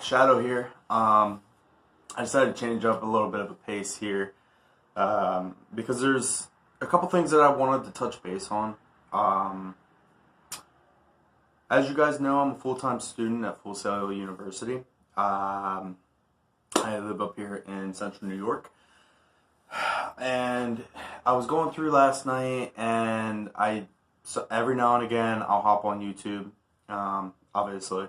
Shadow here. I decided to change up a little bit of a pace here because there's a couple things that I wanted to touch base on. As you guys know, I'm a full-time student at Full Sail University. I live up here in Central New York. And I was going through last night, and so every now and again I'll hop on YouTube, obviously,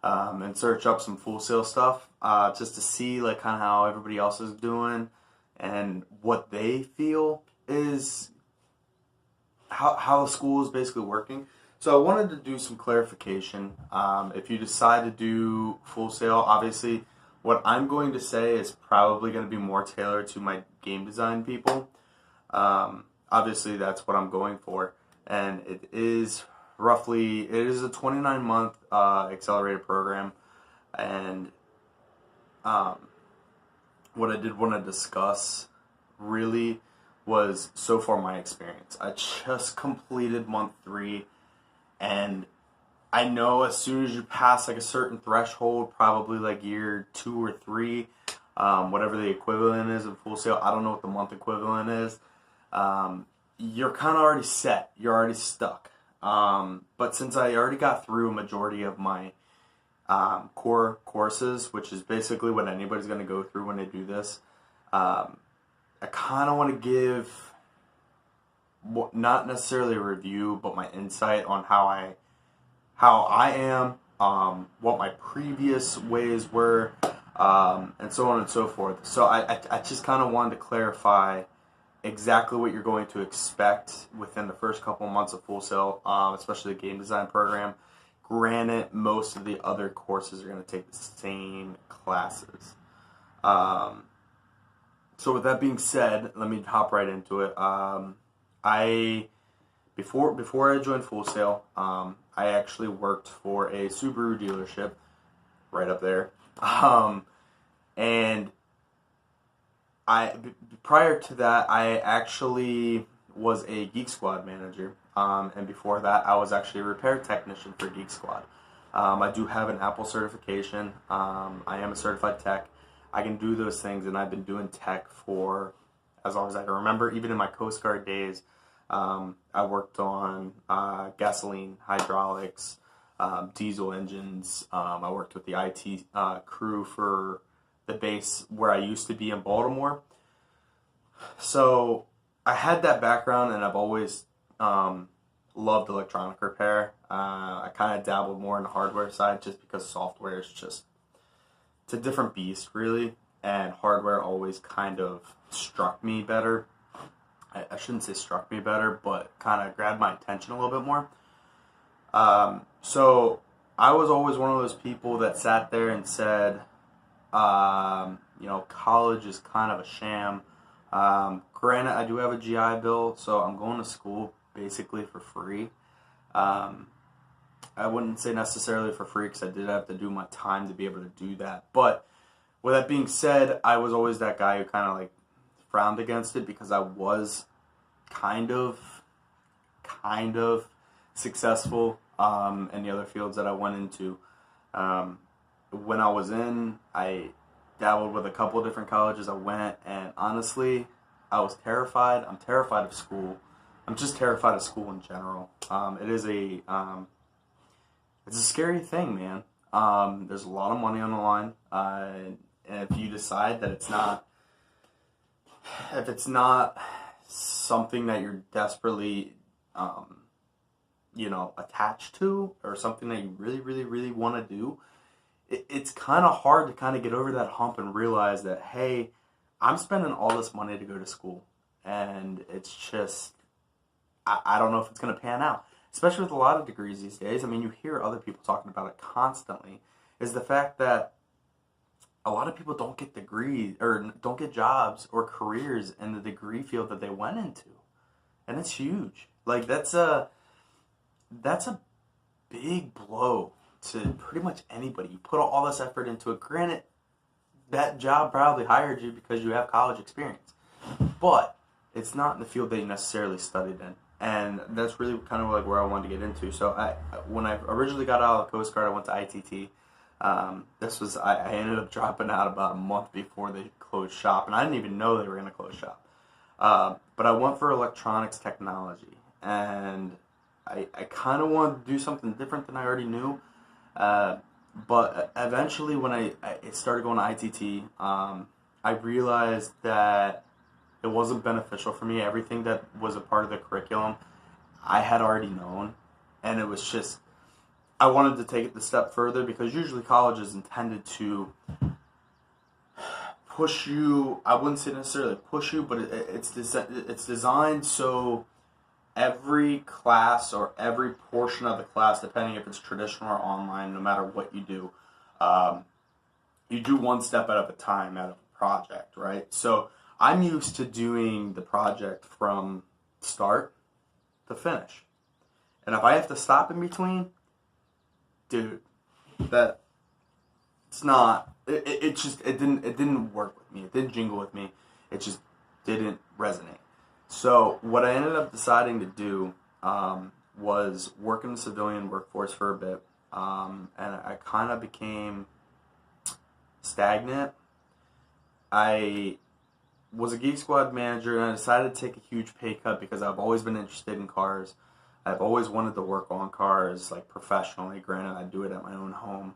and search up some Full Sail stuff, just to see like kind of how everybody else is doing and what they feel is how the school is basically working. So I wanted to do some clarification. If you decide to do Full Sail, obviously what I'm going to say is probably going to be more tailored to my game design people. Obviously that's what I'm going for, and it is a 29-month accelerated program. And what I did want to discuss really was so far my experience. I just completed month 3, and I know as soon as you pass like a certain threshold, probably like year 2 or 3, whatever the equivalent is of Full Sail, I don't know what the month equivalent is, you're kind of already set, you're already stuck. But since I already got through a majority of my core courses, which is basically what anybody's going to go through when they do this, I kind of want to give, not necessarily a review, but my insight on how I am, what my previous ways were, and so on and so forth. So I just kind of wanted to clarify exactly what you're going to expect within the first couple months of Full Sail, especially the game design program. Granted, most of the other courses are going to take the same classes. So with that being said, let me hop right into it. Before I joined Full Sail, I actually worked for a Subaru dealership right up there, and prior to that, I actually was a Geek Squad manager, and before that, I was actually a repair technician for Geek Squad. I do have an Apple certification. I am a certified tech. I can do those things, and I've been doing tech for as long as I can remember. Even in my Coast Guard days, I worked on gasoline, hydraulics, diesel engines. I worked with the IT crew for the base where I used to be in Baltimore. So I had that background, and I've always loved electronic repair. I kind of dabbled more in the hardware side just because software is it's a different beast, really, and hardware always kind of struck me better. I shouldn't say struck me better, but kind of grabbed my attention a little bit more. So I was always one of those people that sat there and said, college is kind of a sham. Granted, I do have a GI Bill, so I'm going to school basically for free. I wouldn't say necessarily for free because I did have to do my time to be able to do that. But with that being said, I was always that guy who kind of like frowned against it because I was kind of successful in the other fields that I went into. When I was I dabbled with a couple of different colleges I went, and honestly, I was terrified. I'm terrified of school. I'm just terrified of school in general. It's a scary thing, man. There's a lot of money on the line, and if you decide that if it's not something that you're desperately, attached to, or something that you really, really, really want to do, it's kind of hard to kind of get over that hump and realize that, hey, I'm spending all this money to go to school, and it's just, I don't know if it's going to pan out. Especially with a lot of degrees these days. I mean, you hear other people talking about it constantly, is the fact that a lot of people don't get degrees, or don't get jobs or careers in the degree field that they went into. And it's huge. Like, that's a big blow to pretty much anybody. You put all this effort into it. Granted, that job probably hired you because you have college experience. But it's not in the field that you necessarily studied in. And that's really kind of like where I wanted to get into. So when I originally got out of the Coast Guard, I went to ITT. I ended up dropping out about a month before they closed shop, and I didn't even know they were going to close shop. But I went for electronics technology, and I kind of wanted to do something different than I already knew. But eventually, when I started going to ITT, I realized that it wasn't beneficial for me. Everything that was a part of the curriculum, I had already known, and it was just I wanted to take it the step further because usually college is intended to push you. I wouldn't say necessarily push you, but it's designed so every class or every portion of the class, depending if it's traditional or online, no matter what um, you do one step at a time out of a project, right? So I'm used to doing the project from start to finish. And if I have to stop in between, dude, that it's not it didn't work with me. It didn't jingle with me. It just didn't resonate. So what I ended up deciding to do was work in the civilian workforce for a bit, and I kind of became stagnant. I was a Geek Squad manager, and I decided to take a huge pay cut because I've always been interested in cars. I've always wanted to work on cars, like professionally. Granted, I do it at my own home.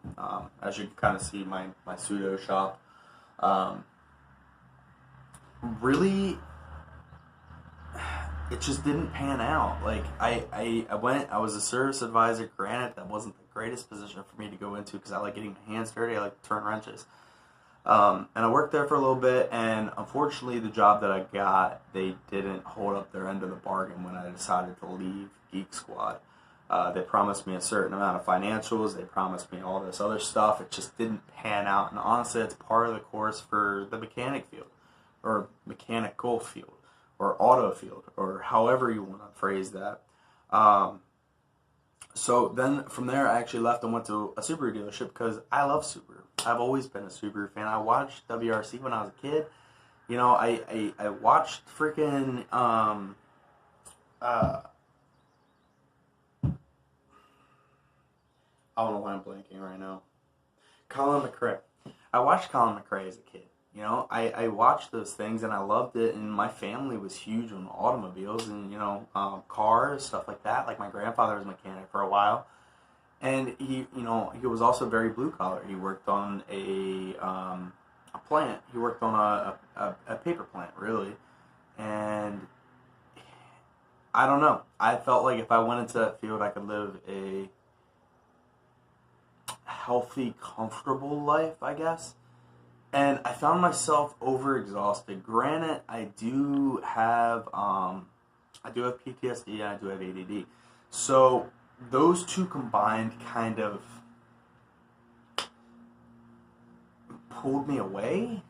As you can kind of see, my pseudo shop. Um, really, it just didn't pan out. Like I was a service advisor. Granted, that wasn't the greatest position for me to go into because I like getting my hands dirty. I like to turn wrenches. And I worked there for a little bit, and unfortunately, the job that I got, they didn't hold up their end of the bargain when I decided to leave Geek Squad. They promised me a certain amount of financials. They promised me all this other stuff. It just didn't pan out. And honestly, it's part of the course for the mechanic field, or mechanical field, or auto field, or however you want to phrase that. So then from there, I actually left and went to a Subaru dealership because I love Subaru. I've always been a Subaru fan. I watched WRC when I was a kid. You know, I watched freaking I don't know why I'm blanking right now. Colin McRae. I watched Colin McRae as a kid. You know, I watched those things and I loved it, and my family was huge on automobiles and, cars, stuff like that. Like, my grandfather was a mechanic for a while, and he was also very blue collar. He worked on a plant. He worked on a paper plant, really, and I don't know. I felt like if I went into that field, I could live a healthy, comfortable life, I guess. And I found myself overexhausted. Granted, I do have PTSD and I do have ADD. So those two combined kind of pulled me away.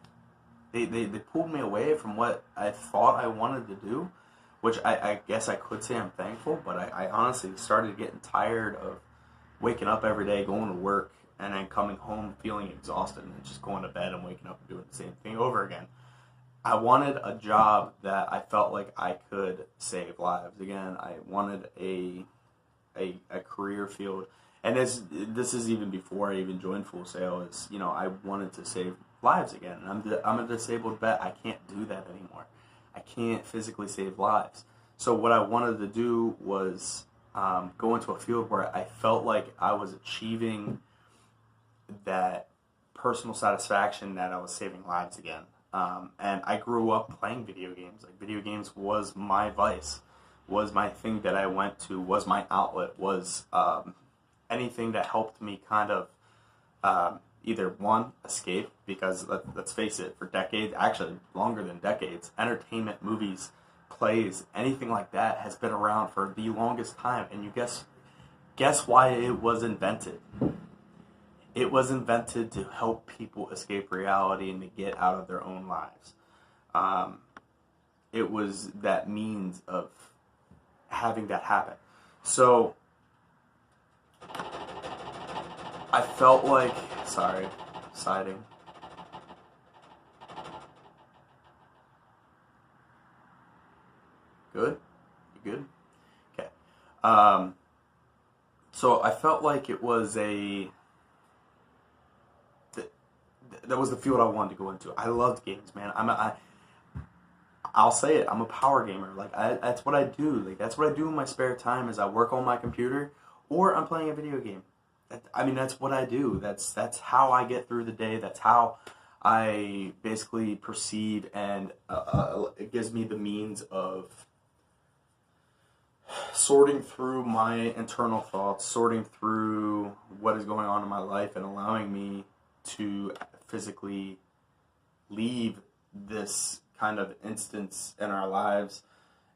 They pulled me away from what I thought I wanted to do, which I guess I could say I'm thankful, but I honestly started getting tired of waking up every day, going to work, and then coming home feeling exhausted and just going to bed and waking up and doing the same thing over again. I wanted a job that I felt like I could save lives. Again, I wanted a career field, and this is even before I even joined Full Sail. I wanted to save lives again. I'm a disabled vet. I can't do that anymore. I can't physically save lives. So what I wanted to do was go into a field where I felt like I was achieving that personal satisfaction that I was saving lives again. And I grew up playing video games. Like, video games was my vice, was my thing that I went to, was my outlet, was anything that helped me kind of either, one, escape, because let's face it, for decades, actually longer than decades, entertainment, movies, plays, anything like that has been around for the longest time. And you guess why it was invented? It was invented to help people escape reality and to get out of their own lives. It was that means of having that happen. So I felt like, sorry, siding. Good? You good? Okay. So I felt like it was that was the field I wanted to go into. I loved games, man. I'll say it. I'm a power gamer. Like that's what I do. Like that's what I do in my spare time. Is I work on my computer, or I'm playing a video game. I mean, that's what I do. That's how I get through the day. That's how I basically proceed, and it gives me the means of sorting through my internal thoughts, sorting through what is going on in my life, and allowing me to physically leave this kind of instance in our lives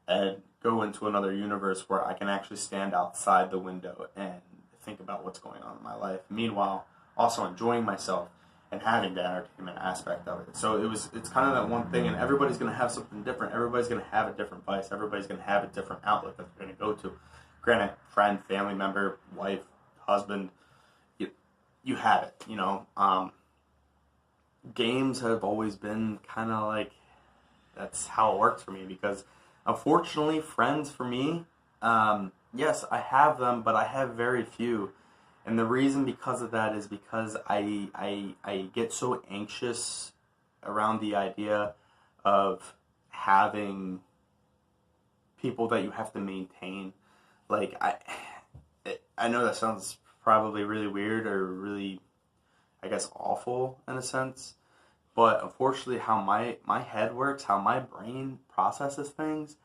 and go into another universe where I can actually stand outside the window and think about what's going on in my life. Meanwhile, also enjoying myself and having the entertainment aspect of it. So it's kind of that one thing, and everybody's going to have something different. Everybody's going to have a different vice. Everybody's going to have a different outlet that they're going to go to. Granted, friend, family member, wife, husband, you have it, you know. Games have always been kind of like, that's how it works for me, because unfortunately, friends for me, yes, I have them, but I have very few. And the reason because of that is because I get so anxious around the idea of having people that you have to maintain. Like, I know that sounds probably really weird or really, I guess, awful in a sense. But unfortunately, how my head works, how my brain processes things,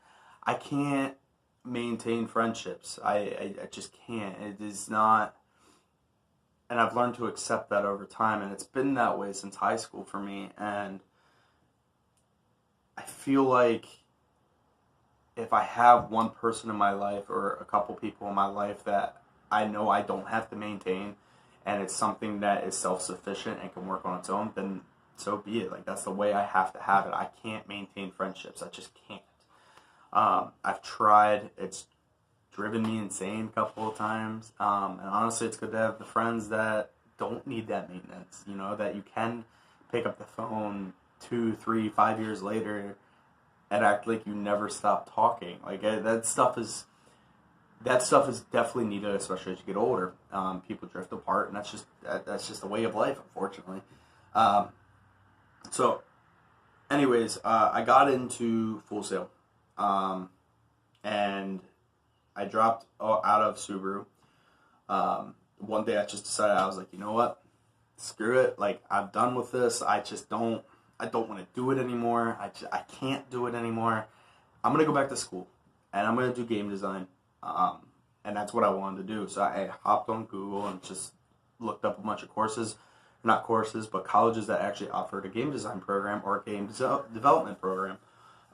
I can't maintain friendships. I just can't. It is not... And I've learned to accept that over time, and it's been that way since high school for me. And I feel like if I have one person in my life or a couple people in my life that I know I don't have to maintain, and it's something that is self-sufficient and can work on its own, then so be it. Like, that's the way I have to have it. I can't maintain friendships. I just can't. I've tried. It's driven me insane a couple of times, and honestly, it's good to have the friends that don't need that maintenance, you know, that you can pick up the phone 2, 3, 5 years later and act like you never stopped talking. Like, that stuff is definitely needed, especially as you get older. People drift apart, and that's just a way of life, unfortunately. So anyways, I got into Full Sail, and I dropped out of Subaru. One day I just decided, I was like, you know what? Screw it. Like, I'm done with this. I don't want to do it anymore. I can't do it anymore. I'm going to go back to school, and I'm going to do game design. And that's what I wanted to do. So I hopped on Google and just looked up a bunch of courses. Not courses, but colleges that actually offered a game design program or a game development program.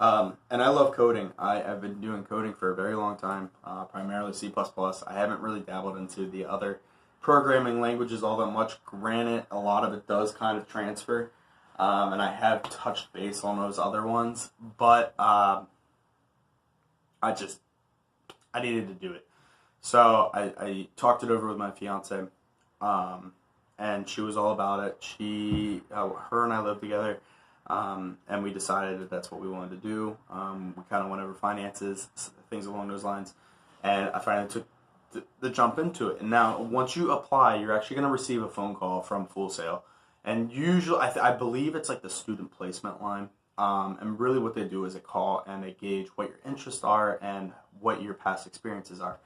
And I love coding. I've been doing coding for a very long time, primarily C++. I haven't really dabbled into the other programming languages all that much. Granted, a lot of it does kind of transfer, and I have touched base on those other ones, but I needed to do it. So I talked it over with my fiance, and she was all about it. Her and I lived together. And we decided that that's what we wanted to do. We kind of went over finances, things along those lines, and I finally took the jump into it. And now, once you apply, you're actually going to receive a phone call from Full Sail, and usually, I believe it's like the student placement line. And really, what they do is they call and they gauge what your interests are and what your past experiences are.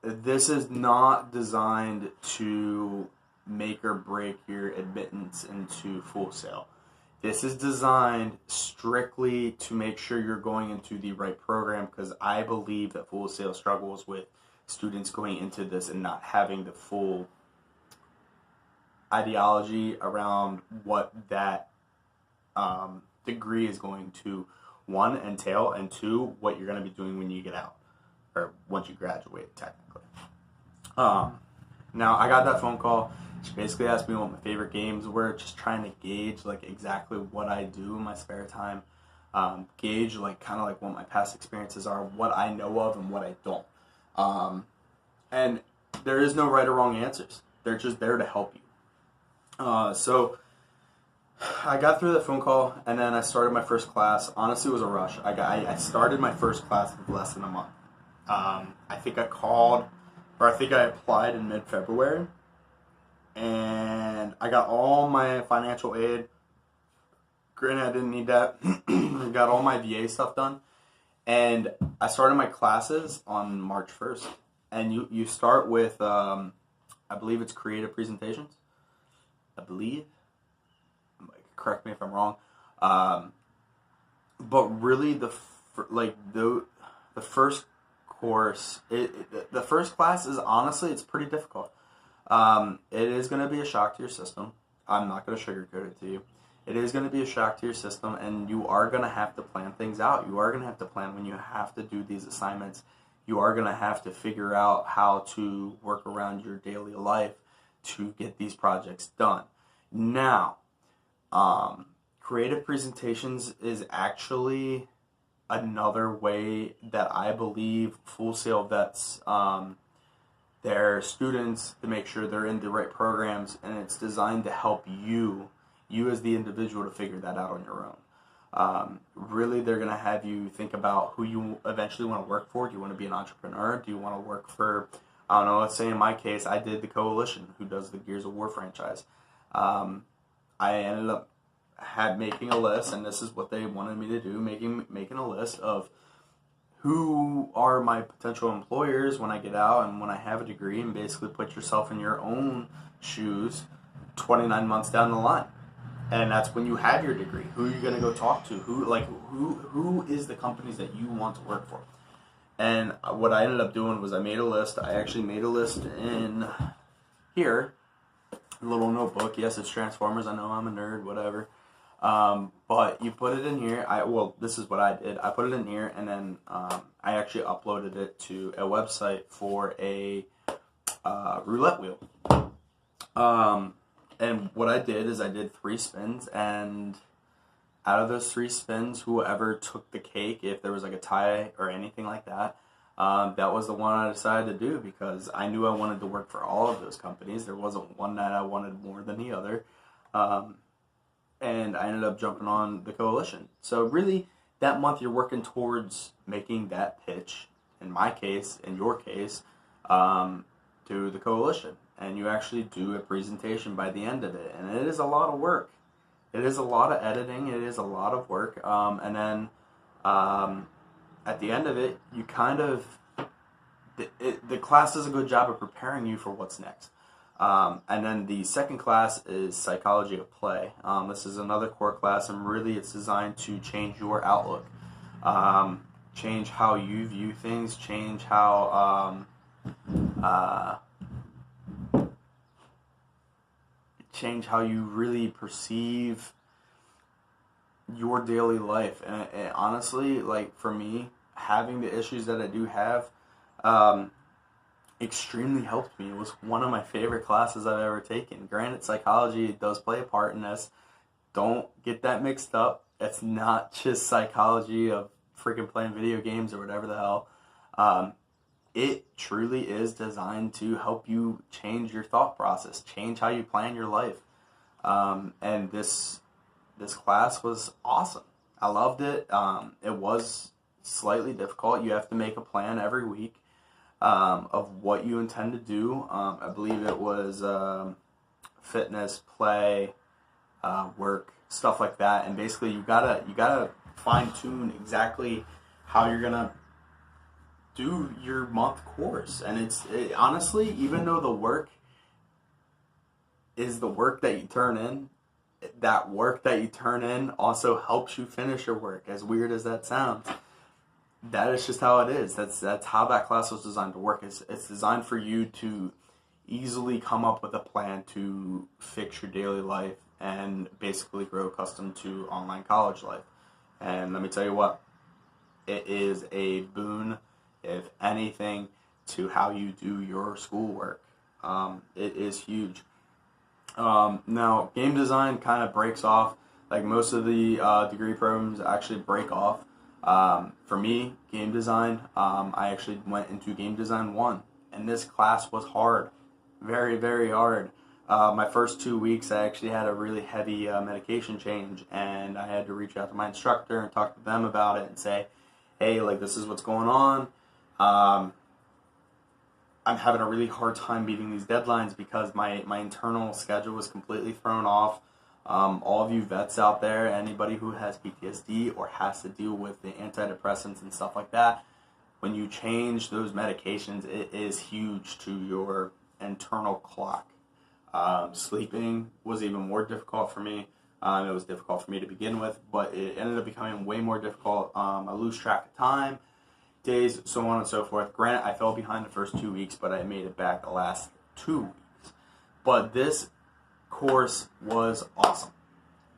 This is not designed to make or break your admittance into Full Sail. This is designed strictly to make sure you're going into the right program, because I believe that Full Sail struggles with students going into this and not having the full ideology around what that degree is going to, one, entail, and two, what you're going to be doing when you get out, or once you graduate, technically. Now, I got that phone call. She basically asked me what my favorite games were, just trying to gauge like exactly what I do in my spare time, gauge like kind of like what my past experiences are, what I know of and what I don't. And there is no right or wrong answers. They're just there to help you. So I got through that phone call, and then I started my first class. Honestly, it was a rush. I started my first class with less than a month. I think I applied in mid-February. and I got all my financial aid. Granted, I didn't need that. I got all my VA stuff done. And I started my classes on March 1st. And you start with, I believe it's creative presentations. I believe. Correct me if I'm wrong. But really, the first course, the first class is honestly, it's pretty difficult. It is going to be a shock to your system. I'm not going to sugarcoat it to you. It is going to be a shock to your system, and you are going to have to plan things out. You are going to have to plan when you have to do these assignments. You are going to have to figure out how to work around your daily life to get these projects done. Now, creative presentations is actually another way that I believe Full Sail vets their students to make sure they're in the right programs, and it's designed to help you as the individual to figure that out on your own. Really, they're going to have you think about who you eventually want to work for. Do you want to be an entrepreneur? Do you want to work for, I don't know, let's say in my case, I did the Coalition, who does the Gears of War franchise. I ended up making a list, and this is what they wanted me to do, making a list of who are my potential employers when I get out and when I have a degree, and basically put yourself in your own shoes 29 months down the line. And that's when you have your degree. Who are you going to go talk to? Who is the companies that you want to work for? And what I ended up doing was I made a list. I actually made a list in here, a little notebook. Yes, it's Transformers. I know I'm a nerd, whatever. But you put it in here. This is what I did. I put it in here, and then I actually uploaded it to a website for a roulette wheel. And what I did is I did 3 spins, and out of those 3 spins, whoever took the cake, if there was like a tie or anything like that, that was the one I decided to do, because I knew I wanted to work for all of those companies. There wasn't one that I wanted more than the other. And I ended up jumping on the Coalition. So really, that month you're working towards making that pitch, in my case, in your case, to the Coalition. And you actually do a presentation by the end of it. And it is a lot of work. It is a lot of editing. It is a lot of work. And then at the end of it, you kind of... The class does a good job of preparing you for what's next. And then the second class is Psychology of Play. This is another core class, and really it's designed to change your outlook. Change how you view things, change how... change how you really perceive your daily life. And honestly, like for me, having the issues that I do have extremely helped me. It was one of my favorite classes I've ever taken. Granted, psychology does play a part in this. Don't get that mixed up. It's not just psychology of freaking playing video games or whatever the hell. It truly is designed to help you change your thought process, change how you plan your life. And this class was awesome. I loved it. It was slightly difficult. You have to make a plan every week of what you intend to do. I believe it was fitness, play, work, stuff like that. And basically, you gotta fine tune exactly how you're gonna do your month course. And honestly, even though the work is the work that you turn in, that work that you turn in also helps you finish your work, as weird as that sounds. That is just how it is. That's how that class was designed to work. It's designed for you to easily come up with a plan to fix your daily life and basically grow accustomed to online college life. And let me tell you what, it is a boon, if anything, to how you do your schoolwork. It is huge. Now, game design kind of breaks off. Like most of the degree programs actually break off. For me, game design, I actually went into game design 1. And this class was hard. Very, very hard. My first 2 weeks, I actually had a really heavy medication change. And I had to reach out to my instructor and talk to them about it and say, hey, like, this is what's going on. I'm having a really hard time meeting these deadlines because my internal schedule was completely thrown off. All of you vets out there, anybody who has PTSD or has to deal with the antidepressants and stuff like that, when you change those medications, it is huge to your internal clock. Sleeping was even more difficult for me. It was difficult for me to begin with, but it ended up becoming way more difficult. I lose track of time, days, so on and so forth. Granted, I fell behind the first 2 weeks, but I made it back the last 2 weeks. But this course was awesome.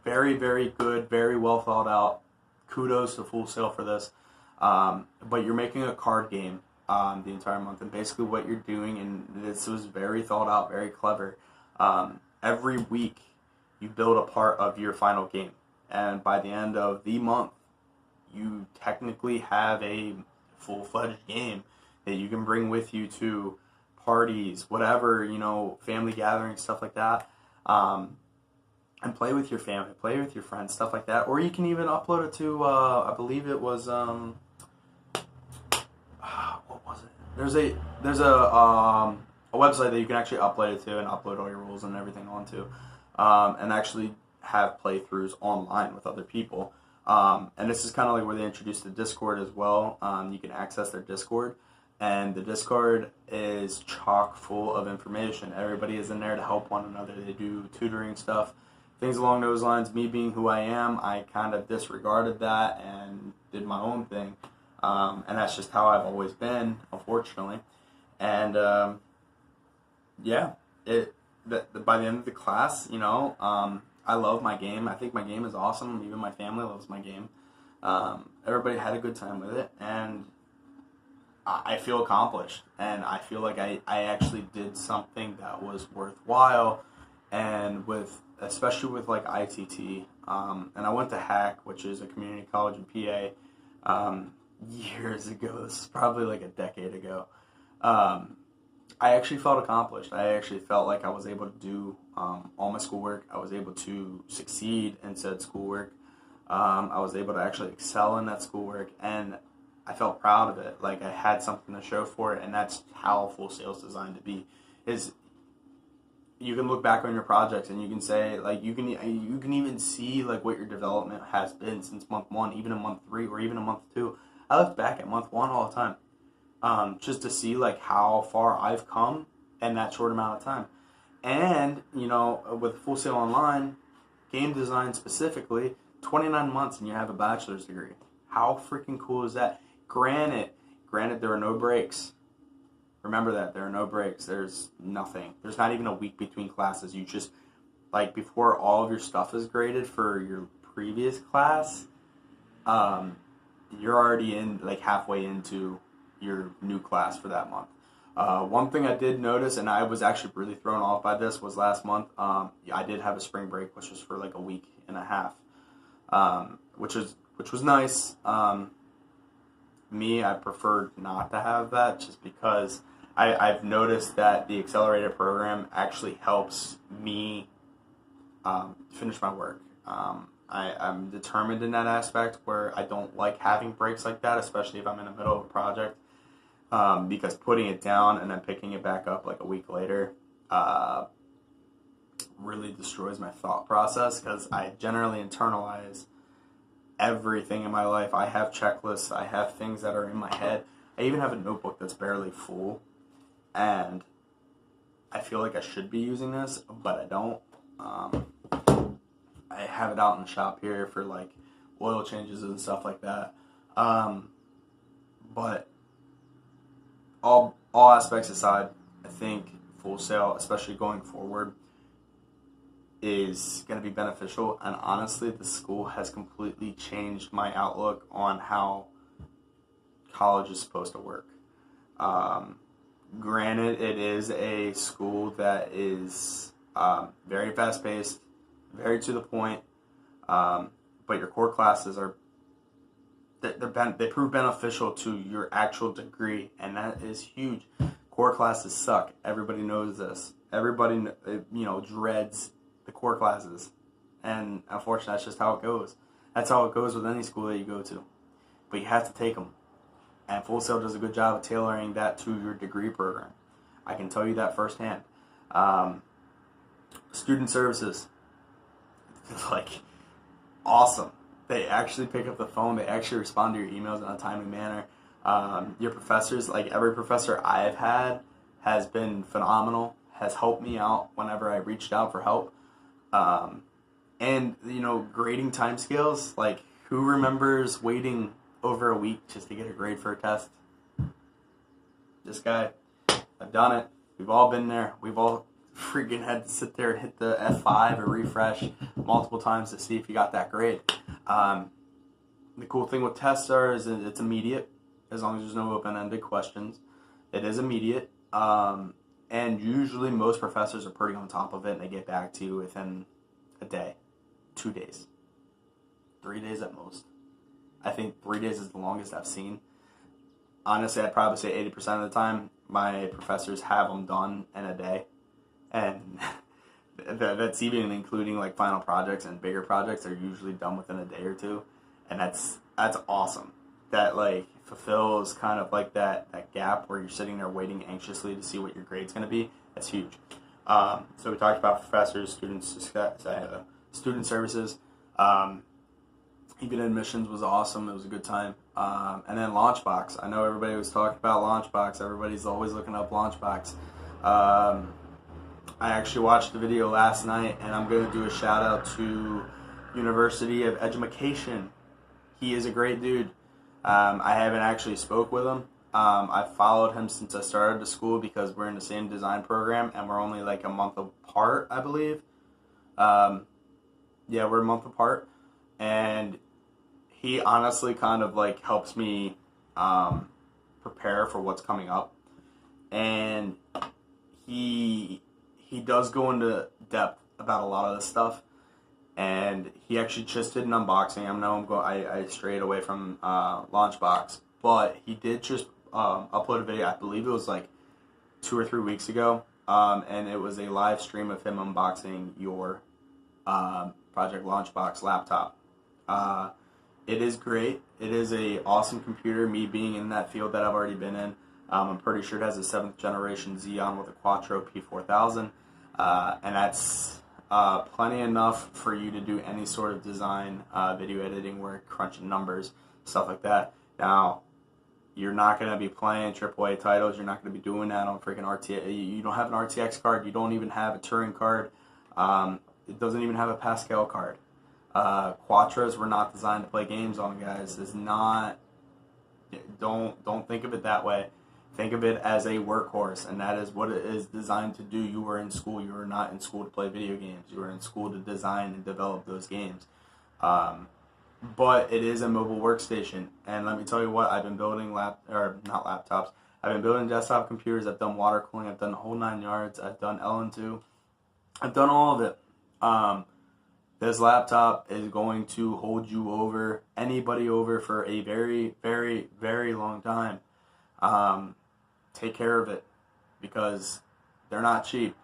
Very, very good, very well thought out. Kudos to Full Sail for this. But you're making a card game the entire month, and basically what you're doing, and this was very thought out, very clever. Every week you build a part of your final game, and by the end of the month you technically have a full-fledged game that you can bring with you to parties, whatever, family gatherings, stuff like that, and play with your family, play with your friends, stuff like that. Or you can even upload it to I believe it was what was it? There's a website that you can actually upload it to and upload all your rules and everything onto, and actually have playthroughs online with other people. And this is kind of like where they introduced the Discord as well. You can access their Discord, and the Discord is chock full of information. Everybody is in there to help one another. They do tutoring stuff, things along those lines. Me being who I am, I kind of disregarded that and did my own thing. And that's just how I've always been, unfortunately. And by the end of the class, I love my game. I think my game is awesome. Even my family loves my game. Everybody had a good time with it, and I feel accomplished. And I feel like I actually did something that was worthwhile. And especially with like ITT, and I went to HAC, which is a community college in PA, years ago. This is probably like a decade ago. I actually felt accomplished. I actually felt like I was able to do all my schoolwork. I was able to succeed in said schoolwork. I was able to actually excel in that schoolwork, and I felt proud of it. Like I had something to show for it, and that's how Full Sail is designed to be. Is you can look back on your projects and you can say, like, you can even see like what your development has been since month 1, even in month 3, or even in month 2. I look back at month 1 all the time, just to see like how far I've come in that short amount of time. And with Full Sail Online, game design specifically, 29 months and you have a bachelor's degree. How freaking cool is that? Granted, there are no breaks. Remember that, there are no breaks. There's nothing. There's not even a week between classes. You just, like, before all of your stuff is graded for your previous class, you're already halfway into your new class for that month. One thing I did notice, and I was actually really thrown off by this, was last month, I did have a spring break, which was for like a week and a half, which was nice. I preferred not to have that, just because I've noticed that the accelerated program actually helps me finish my work. I'm determined in that aspect, where I don't like having breaks like that, especially if I'm in the middle of a project, because putting it down and then picking it back up like a week later really destroys my thought process, because I generally internalize everything in my life. I have checklists, I have things that are in my head. I even have a notebook that's barely full, and I feel like I should be using this, but I don't. I have it out in the shop here for like oil changes and stuff like that. But all aspects aside, I think Full Sail, especially going forward, is going to be beneficial. And honestly, the school has completely changed my outlook on how college is supposed to work. Granted, it is a school that is very fast-paced, very to the point, but your core classes they prove beneficial to your actual degree, and that is huge. Core classes suck. Everybody knows this. Everybody dreads the core classes, and unfortunately, that's just how it goes. That's how it goes with any school that you go to, but you have to take them. And Full Sail does a good job of tailoring that to your degree program. I can tell you that firsthand. Student services, like, awesome. They actually pick up the phone. They actually respond to your emails in a timely manner. Your professors, like every professor I've had, has been phenomenal, has helped me out whenever I reached out for help. And, you know, grading timescales, like, who remembers waiting over a week just to get a grade for a test? This guy. I've done it. We've all been there. We've all freaking had to sit there and hit the F5 or refresh multiple times to see if you got that grade. The cool thing with tests is it's immediate, as long as there's no open-ended questions. It is immediate. And usually most professors are pretty on top of it, and they get back to you within a day, 2 days, 3 days at most. I think 3 days is the longest I've seen. Honestly, I'd probably say 80% of the time, my professors have them done in a day. And that's even including like final projects and bigger projects are usually done within a day or two. And that's awesome. That like fulfills kind of like that gap where you're sitting there waiting anxiously to see what your grade's going to be. That's huge. So we talked about professors, student services. Even admissions was awesome. It was a good time. And then Launchbox. I know everybody was talking about Launchbox. Everybody's always looking up Launchbox. I actually watched the video last night, and I'm going to do a shout out to University of Edumakashun. He is a great dude. I haven't actually spoke with him. I followed him since I started the school because we're in the same design program, and we're only like a month apart, I believe. Yeah, we're a month apart, and he honestly kind of like helps me prepare for what's coming up, and he does go into depth about a lot of this stuff, and he actually just did an unboxing. I strayed away from Launchbox, but he did just upload a video. I believe it was like 2 or 3 weeks ago, and it was a live stream of him unboxing your Project Launchbox laptop. It is great. It is a awesome computer. Me being in that field that I've already been in, I'm pretty sure it has a 7th generation Xeon with a Quattro P4000, and that's plenty enough for you to do any sort of design, video editing work, crunching numbers, stuff like that. Now, you're not going to be playing AAA titles. You're not going to be doing that on freaking RTX. You don't have an RTX card. You don't even have a Turing card. It doesn't even have a Pascal card. Quattros were not designed to play games on, guys. It's not. Don't think of it that way. Think of it as a workhorse, and that is what it is designed to do. You are in school. You are not in school to play video games. You are in school to design and develop those games. But it is a mobile workstation, and let me tell you what, I've been building not laptops. I've been building desktop computers. I've done water cooling. I've done the whole 9 yards. I've done LN2. I've done all of it. This laptop is going to hold you over, anybody over, for a very, very, very long time. Take care of it, because they're not cheap.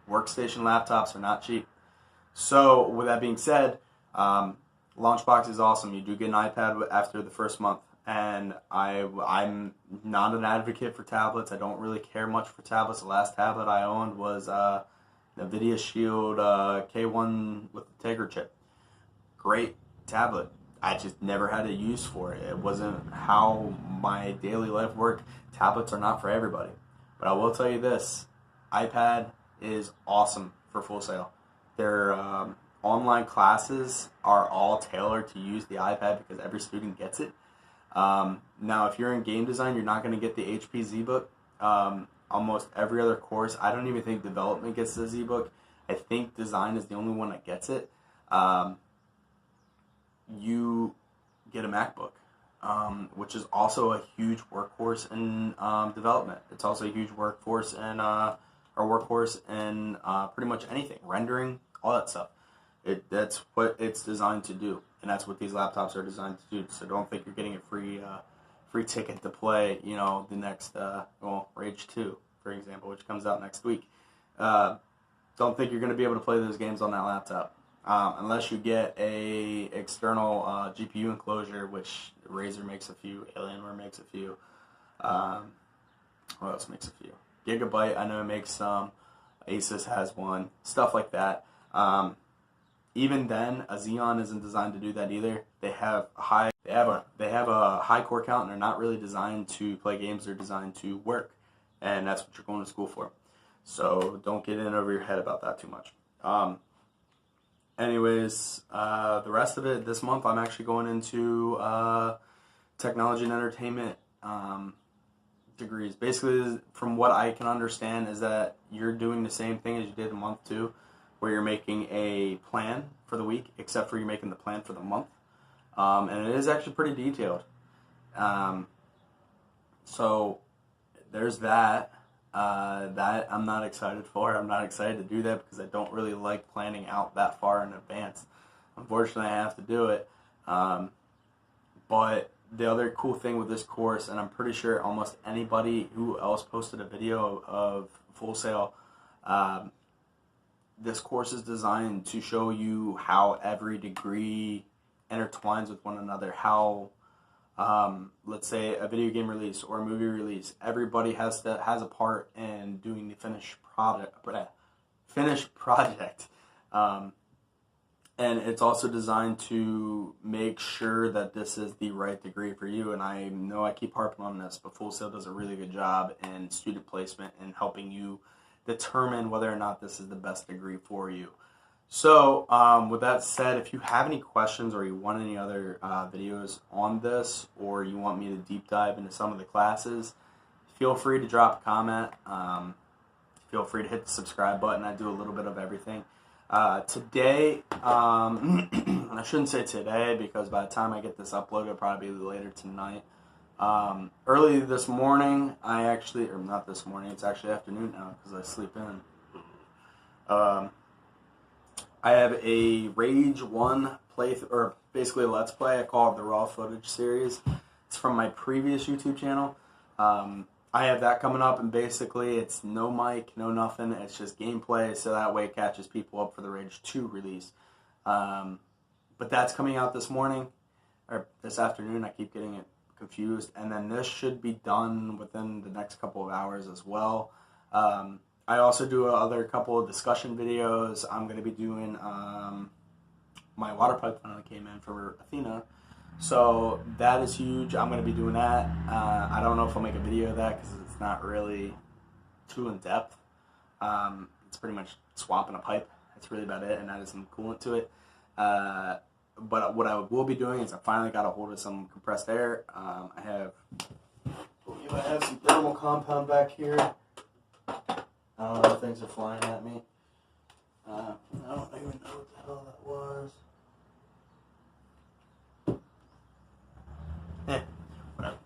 Workstation laptops are not cheap. So, with that being said, Launchbox is awesome. You do get an iPad after the first month, and I'm not an advocate for tablets. I don't really care much for tablets. The last tablet I owned was NVIDIA Shield K1 with the Tegra chip. Great tablet. I just never had a use for it. It wasn't how my daily life worked. Tablets are not for everybody. But I will tell you this, iPad is awesome for Full Sail. Their online classes are all tailored to use the iPad because every student gets it. Now, if you're in game design, you're not going to get the HP ZBook. Almost every other course, I don't even think development gets the ZBook. I think design is the only one that gets it. You get a MacBook, which is also a huge workhorse in development. It's also a huge workhorse in pretty much anything, rendering, all that stuff. That's what it's designed to do, and that's what these laptops are designed to do. So don't think you're getting a free ticket to play, the next Rage 2, for example, which comes out next week. Don't think you're going to be able to play those games on that laptop. Unless you get a external GPU enclosure, which Razer makes a few, Alienware makes a few, what else makes a few? Gigabyte, I know, makes some. Asus has one. Stuff like that. Even then, a Xeon isn't designed to do that either. They have a high core count, and they're not really designed to play games. They're designed to work, and that's what you're going to school for. So don't get in over your head about that too much. Anyways, the rest of it this month, I'm actually going into technology and entertainment degrees. Basically, from what I can understand, is that you're doing the same thing as you did in month 2, where you're making a plan for the week, except for you're making the plan for the month. And it is actually pretty detailed. So there's that. That I'm not excited for. I'm not excited to do that because I don't really like planning out that far in advance. Unfortunately, I have to do it. But the other cool thing with this course, and I'm pretty sure almost anybody who else posted a video of Full Sail, this course is designed to show you how every degree intertwines with one another. How, let's say, a video game release or a movie release, everybody has a part in doing the finished project. And it's also designed to make sure that this is the right degree for you. And I know I keep harping on this, but Full Sail does a really good job in student placement and helping you determine whether or not this is the best degree for you. So with that said, if you have any questions or you want any other videos on this, or you want me to deep dive into some of the classes, feel free to drop a comment. Feel free to hit the subscribe button. I do a little bit of everything. Today, I shouldn't say today because by the time I get this uploaded, it'll probably be later tonight. Early this morning, or not this morning, it's actually afternoon now because I sleep in. I have a Rage 1 playthrough, or basically a Let's Play. I call it the Raw Footage series. It's from my previous YouTube channel. I have that coming up, and basically it's no mic, no nothing. It's just gameplay, so that way it catches people up for the Rage 2 release. But that's coming out this morning, or this afternoon. I keep getting it confused. And then this should be done within the next couple of hours as well. I also do other couple of discussion videos. I'm going to be doing my water pipe finally came in for Athena. So that is huge. I'm going to be doing that. I don't know if I'll make a video of that because it's not really too in-depth. It's pretty much swapping a pipe. That's really about it, and adding some coolant to it. But what I will be doing is I finally got a hold of some compressed air. I have some thermal compound back here. I don't know if things are flying at me. I don't even know what the hell that was. Whatever.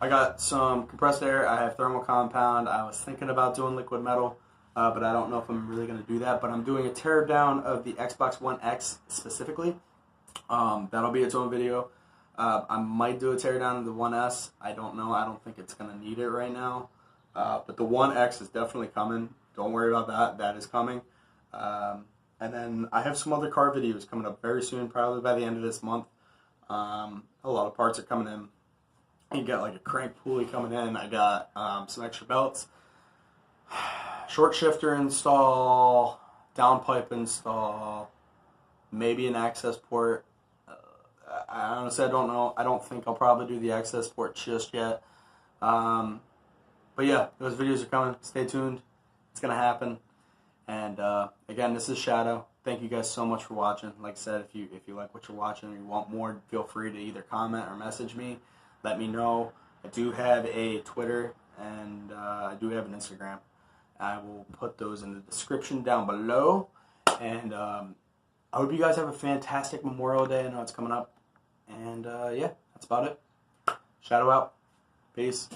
I got some compressed air. I have thermal compound. I was thinking about doing liquid metal, but I don't know if I'm really going to do that. But I'm doing a teardown of the Xbox One X specifically. That'll be its own video. I might do a teardown of the One S. I don't know. I don't think it's going to need it right now. But the One X is definitely coming. Don't worry about that. That is coming. And then I have some other car videos coming up very soon, probably by the end of this month. A lot of parts are coming in. You got like a crank pulley coming in. I got some extra belts, short shifter install, downpipe install, maybe an access port. I honestly, I don't know. I don't think I'll probably do the access port just yet. But yeah, those videos are coming. Stay tuned. It's going to happen. And again, this is Shadow. Thank you guys so much for watching. Like I said, if you like what you're watching or you want more, feel free to either comment or message me. Let me know. I do have a Twitter and I do have an Instagram. I will put those in the description down below. And I hope you guys have a fantastic Memorial Day. I know it's coming up. And yeah, that's about it. Shadow out. Peace.